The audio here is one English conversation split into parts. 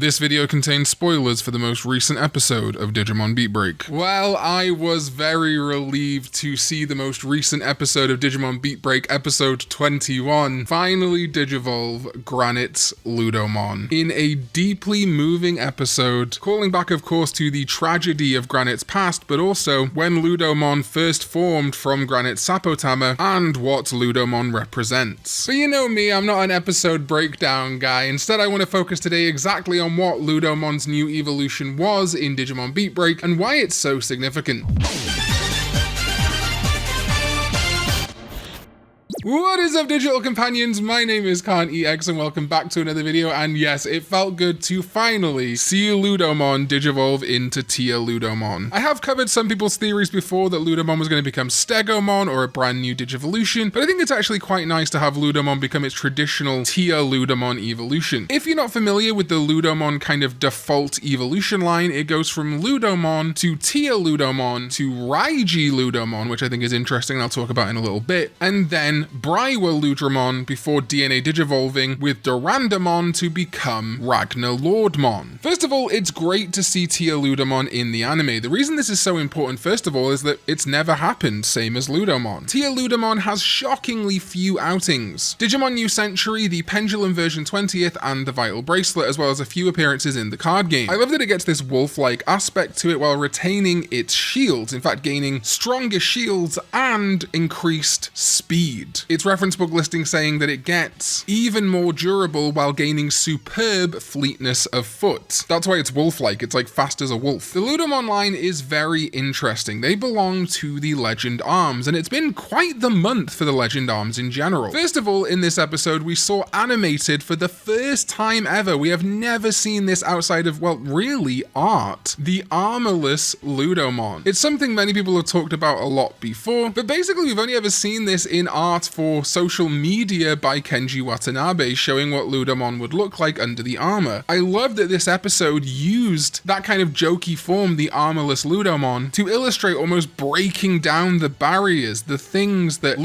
This video contains spoilers for the most recent episode of Digimon Beatbreak. Well, I was very relieved to see the most recent episode of Digimon Beatbreak, episode 21, finally digivolve Granite's Ludomon. In a deeply moving episode, calling back of course to the tragedy of Granite's past, but also when Ludomon first formed from Granite's Sapotama and what Ludomon represents. But you know me, I'm not an episode breakdown guy. Instead, I want to focus today exactly on what Ludomon's new evolution was in Digimon Beatbreak and why it's so significant. What is up, digital companions? My name is Karn EX and welcome back to another video. And yes, it felt good to finally see Ludomon digivolve into Tia Ludomon. I have covered some people's theories before that Ludomon was going to become Stegomon or a brand new Digivolution, but I think it's actually quite nice to have Ludomon become its traditional Tia Ludomon evolution. If you're not familiar with the Ludomon kind of default evolution line, it goes from Ludomon to Tia Ludomon to Raiji Ludomon, which I think is interesting and I'll talk about in a little bit, and then Braiwa Ludramon before DNA digivolving with Durandamon to become Ragnar Lordmon. First of all, it's great to see Tia Ludomon in the anime. The reason this is so important, first of all, is that it's never happened, same as Ludomon. Tia Ludomon has shockingly few outings. Digimon New Century, the Pendulum version 20th, and the Vital Bracelet, as well as a few appearances in the card game. I love that it gets this wolf-like aspect to it while retaining its shields, in fact gaining stronger shields and increased speed. Its reference book listing saying that it gets even more durable while gaining superb fleetness of foot. That's why it's wolf-like, it's like fast as a wolf. The Ludomon line is very interesting. They belong to the Legend Arms, and it's been quite the month for the Legend Arms in general. First of all, in this episode, we saw animated for the first time ever. We have never seen this outside of, well, really art. The armorless Ludomon. It's something many people have talked about a lot before, but basically we've only ever seen this in art for social media by Kenji Watanabe, showing what Ludomon would look like under the armor. I love that this episode used that kind of jokey form, the armorless Ludomon, to illustrate almost breaking down the barriers, the things that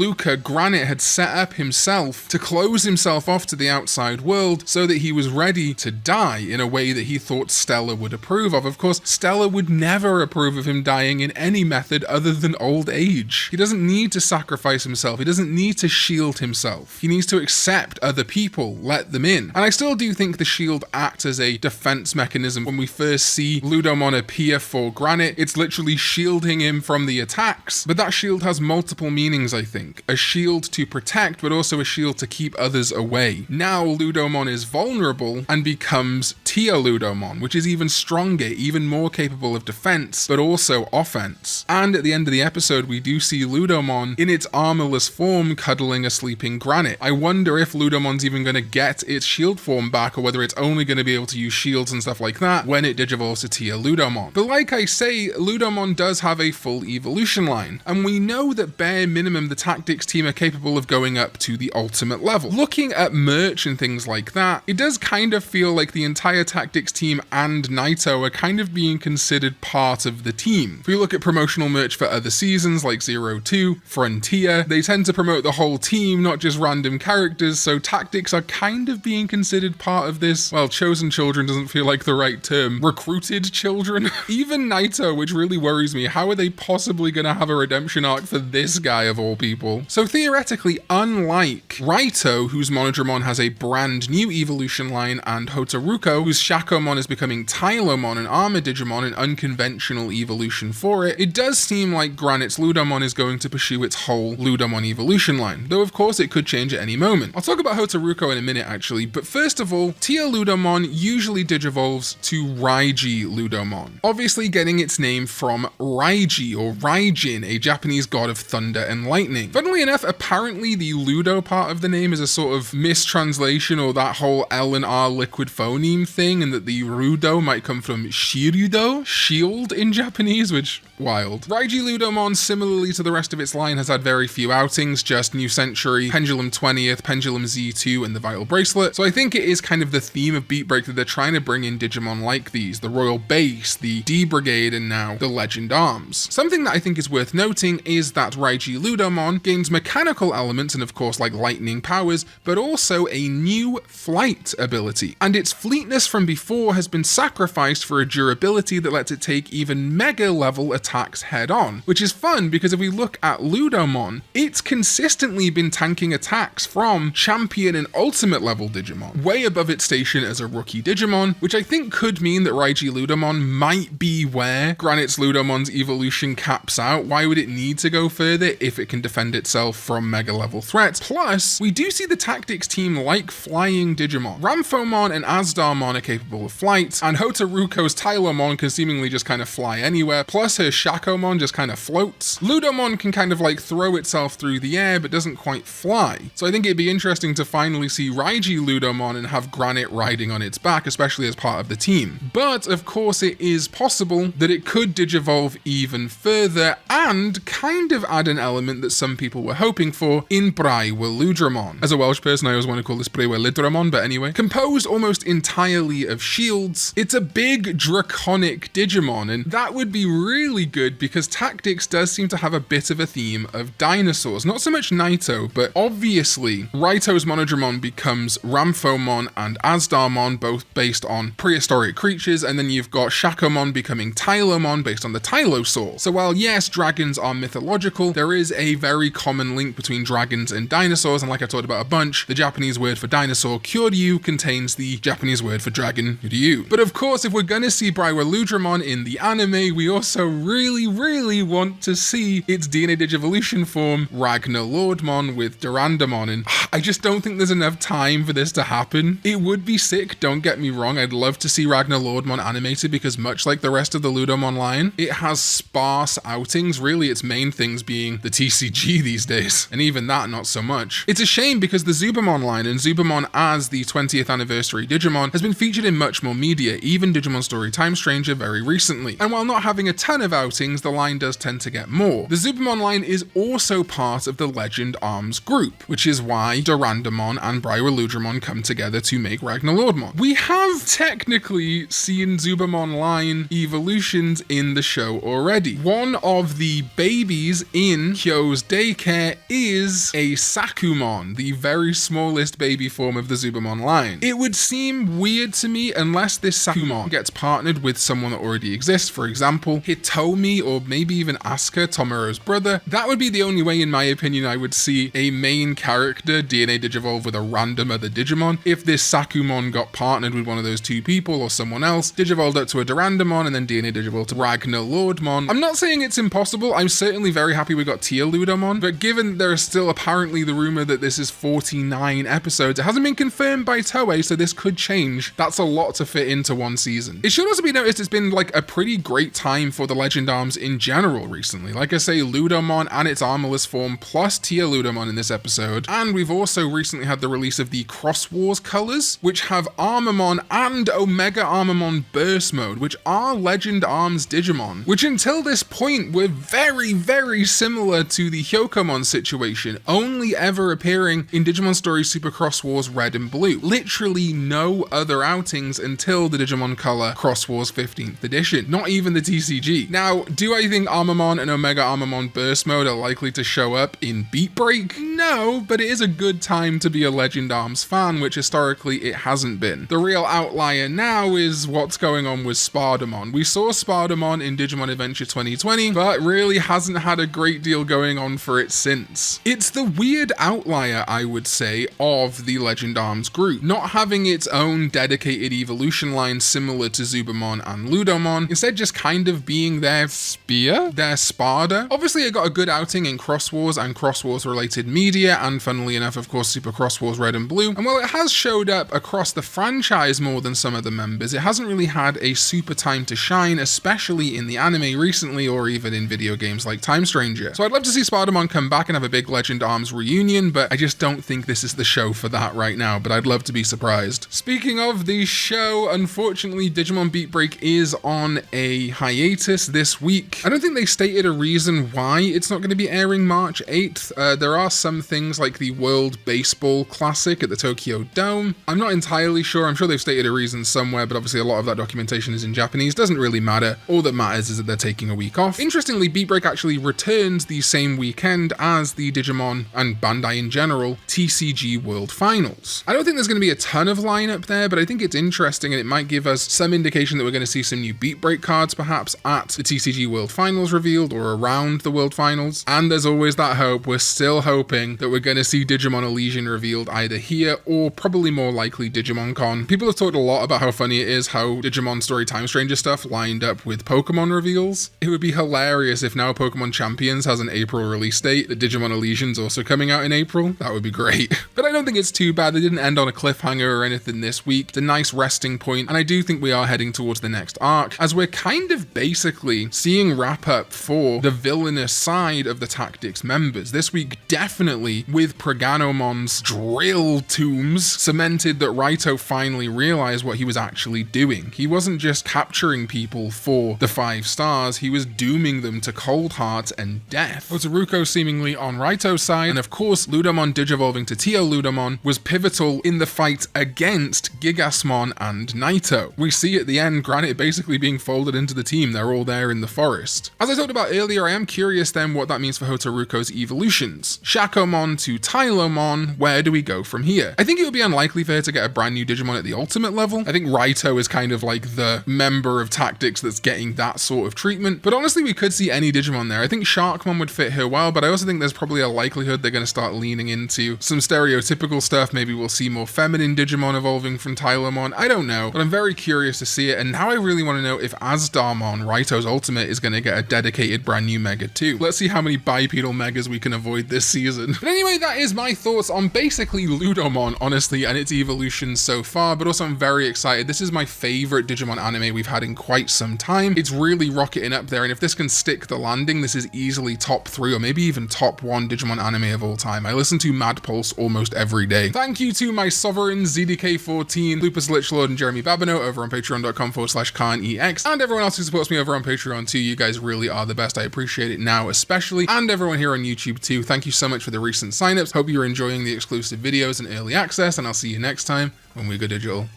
Granite had set up himself to close himself off to the outside world so that he was ready to die in a way that he thought Stella would approve of. Of course, Stella would never approve of him dying in any method other than old age. He doesn't need to sacrifice himself. He doesn't need to shield himself. He needs to accept other people, let them in. And I still do think the shield acts as a defense mechanism. When we first see Ludomon appear for Granite, it's literally shielding him from the attacks. But that shield has multiple meanings, I think. A shield to protect, but also a shield to keep others away. Now Ludomon is vulnerable and becomes Tia Ludomon, which is even stronger, even more capable of defense, but also offense. And at the end of the episode, we do see Ludomon in its armorless form cuddling a sleeping Granite. I wonder if Ludomon's even going to get its shield form back, or whether it's only going to be able to use shields and stuff like that when it digivolves to Tia Ludomon. But like I say, Ludomon does have a full evolution line, and we know that bare minimum the tactics team are capable of going up to the ultimate level. Looking at merch and things like that, it does kind of feel like the entire tactics team and Naito are kind of being considered part of the team. If we look at promotional merch for other seasons like 02, Frontier, they tend to promote the whole team, not just random characters, so tactics are kind of being considered part of this. Well, chosen children doesn't feel like the right term. Recruited children? Even Naito, which really worries me. How are they possibly going to have a redemption arc for this guy of all people? So theoretically, unlike Raito, whose Monodramon has a brand new evolution line, and Hotaruko, whose Shakomon is becoming Tylomon, an armor Digimon, an unconventional evolution for it, it does seem like Granite's Ludomon is going to pursue its whole Ludomon evolution line, though of course it could change at any moment. I'll talk about Hotaruko in a minute actually, but first of all, Tia Ludomon usually digivolves to Raiji Ludomon, obviously getting its name from Raiji or Raijin, a Japanese god of thunder and lightning. Funnily enough, apparently the Ludo part of the name is a sort of mistranslation, or that whole L and R liquid phoneme thing, and that the Rudo might come from Shirudo, shield in Japanese, which wild. Raiji Ludomon, similarly to the rest of its line, has had very few outings, just Stardust, New Century, Pendulum 20th, Pendulum Z2, and the Vital Bracelet. So I think it is kind of the theme of Beatbreak that they're trying to bring in Digimon like these, the Royal Base, the D Brigade, and now the Legend Arms. Something that I think is worth noting is that Raiji Ludomon gains mechanical elements and of course like lightning powers, but also a new flight ability. And its fleetness from before has been sacrificed for a durability that lets it take even mega level attacks head on, which is fun because if we look at Ludomon, it's consistently been tanking attacks from champion and ultimate level Digimon, way above its station as a rookie Digimon, which I think could mean that Raiji Ludomon might be where Granite's Ludomon's evolution caps out. Why would it need to go further if it can defend itself from mega level threats? Plus, we do see the tactics team like flying Digimon. Ramphomon and Azdarmon are capable of flight, and Hotaruko's Tylomon can seemingly just kind of fly anywhere, plus her Shakomon just kind of floats. Ludomon can kind of like throw itself through the air but doesn't quite fly. So I think it'd be interesting to finally see Raiji Ludomon and have Granite riding on its back, especially as part of the team. But of course it is possible that it could digivolve even further and kind of add an element that some people were hoping for in Braiwa Ludramon. As a Welsh person, I always want to call this Braiwa Ludramon, but anyway. Composed almost entirely of shields, it's a big draconic Digimon, and that would be really good because Tactics does seem to have a bit of a theme of dinosaurs. Not so much Naito, but obviously Raito's Monodramon becomes Ramphomon and Azdarmon, both based on prehistoric creatures, and then you've got Shakomon becoming Tylomon based on the Tylosaur. So while yes, dragons are mythological, there is a very common link between dragons and dinosaurs, and like I talked about a bunch, the Japanese word for dinosaur, Kyoryu, contains the Japanese word for dragon, Ryu. But of course, if we're gonna see Braiwa Ludramon in the anime, we also really want to see its DNA Digivolution form, Ragnar Lordmon with Durandamon, and I just don't think there's enough time for this to happen. It would be sick, don't get me wrong, I'd love to see Ragnar Lordmon animated because much like the rest of the Ludomon line, it has sparse outings, really its main things being the TCG these days, and even that not so much. It's a shame because the Zubamon line, and Zubamon as the 20th anniversary Digimon, has been featured in much more media, even Digimon Story Time Stranger very recently. And while not having a ton of outings, the line does tend to get more. The Zubamon line is also part of the Legend Arms group, which is why Durandamon and Braiwa Ludramon come together to make Ragnar Lordmon. We have technically seen Zubamon line evolutions in the show already. One of the babies in Kyo's daycare is a Sakumon, the very smallest baby form of the Zubamon line. It would seem weird to me unless this Sakumon gets partnered with someone that already exists, for example, Hitomi or maybe even Asuka, Tomoro's brother. That would be the only way, in my opinion, I would see a main character DNA Digivolve with a random other Digimon. If this Sakumon got partnered with one of those two people or someone else, Digivolved up to a Durandamon and then DNA Digivolved to Ragnar Lordmon. I'm not saying it's impossible, I'm certainly very happy we got Tia Ludomon, but given there is still apparently the rumor that this is 49 episodes, it hasn't been confirmed by Toei, so this could change. That's a lot to fit into one season. It should also be noticed it's been like a pretty great time for the Legend Arms in general recently. Like I say, Ludomon and its armorless form plus Tia Ludomon in this episode, and we've also recently had the release of the Cross Wars colors, which have Armamon and Omega Armamon Burst Mode, which are Legend Arms Digimon, which until this point were very similar to the Hyokomon situation, only ever appearing in Digimon Story Super Cross Wars Red and Blue. Literally no other outings until the Digimon Color Cross Wars 15th edition, not even the TCG. Now, do I think Armamon and Omega Armamon Burst Mode are likely to show up in Beatbreak? No, but it is a good time to be a Legend Arms fan, which historically it hasn't been. The real outlier now is what's going on with Spardamon. We saw Spardamon in Digimon Adventure 2020, but really hasn't had a great deal going on for it since. It's the weird outlier, I would say, of the Legend Arms group, not having its own dedicated evolution line similar to Zubamon and Ludomon, instead just kind of being their spear, their Sparda. Obviously it got a good outing in Cross Wars and Cross Wars related media, and funnily enough, of course, Super Cross Wars Red and Blue, and while it has showed up across the franchise more than some of the members, it hasn't really had a super time to shine, especially in the anime recently, or even in video games like Time Stranger. So I'd love to see Spardamon come back and have a big Legend Arms reunion, but I just don't think this is the show for that right now, but I'd love to be surprised. Speaking of the show, unfortunately, Digimon Beatbreak is on a hiatus this week. I don't think they stated a reason why it's not going to be airing March 8th, There are some things like the World Baseball Classic at the Tokyo Dome. I'm not entirely sure. I'm sure they've stated a reason somewhere, but obviously a lot of that documentation is in Japanese. Doesn't really matter. All that matters is that they're taking a week off. Interestingly, Beatbreak actually returns the same weekend as the Digimon and Bandai in general TCG World Finals. I don't think there's going to be a ton of lineup there, but I think it's interesting and it might give us some indication that we're going to see some new Beatbreak cards perhaps at the TCG World Finals revealed or around the World Finals. And there's always that hope. We're still hoping that we're going to see Digimon Elysian revealed either here or probably more likely Digimon Con. People have talked a lot about how funny it is how Digimon Story Time Stranger stuff lined up with Pokemon reveals. It would be hilarious if now Pokemon Champions has an April release date, that Digimon Elysian's also coming out in April. That would be great. But I don't think it's too bad. They didn't end on a cliffhanger or anything this week. It's a nice resting point, and I do think we are heading towards the next arc, as we're kind of basically seeing wrap up for the villainous side of the Tactics members. This week, definitely with Proganomon's drill tombs, cemented that Raito finally realized what he was actually doing. He wasn't just capturing people for the 5 stars, he was dooming them to cold heart and death. Otaruko seemingly on Raito's side, and of course, Ludomon digivolving to Tio Ludomon was pivotal in the fight against Gigasmon and Naito. We see at the end Granite basically being folded into the team. They're all there in the forest. As I talked about earlier, I am curious then what that means for Hotaruko's evolutions. Shakomon to Tylomon, where do we go from here? I think it would be unlikely for her to get a brand new Digimon at the ultimate level. I think Raito is kind of like the member of Tactics that's getting that sort of treatment, but honestly we could see any Digimon there. I think Sharkmon would fit her well, but I also think there's probably a likelihood they're going to start leaning into some stereotypical stuff. Maybe we'll see more feminine Digimon evolving from Tylomon. I don't know, but I'm very curious to see it, and now I really want to know if Azdarmon, Raito's ultimate, is going to get a dedicated brand new Mega too. Let's see how many bipedal Megas we can avoid this season. But anyway, that is my thoughts on basically Ludomon, honestly, and its evolution so far, but also I'm very excited. This is my favorite Digimon anime we've had in quite some time. It's really rocketing up there, and if this can stick the landing, this is easily top 3 or maybe even top 1 Digimon anime of all time. I listen to Mad Pulse almost every day. Thank you to my sovereigns, ZDK14, Lupus Lichlord, and Jeremy Babineau over on patreon.com/Karn EX, and everyone else who supports me over on Patreon too. You guys really are the best. I appreciate it now especially, and everyone here on YouTube too. Thank you so much for the recent signups. Hope you're enjoying the exclusive videos and early access, and I'll see you next time when we go digital.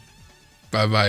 Bye bye.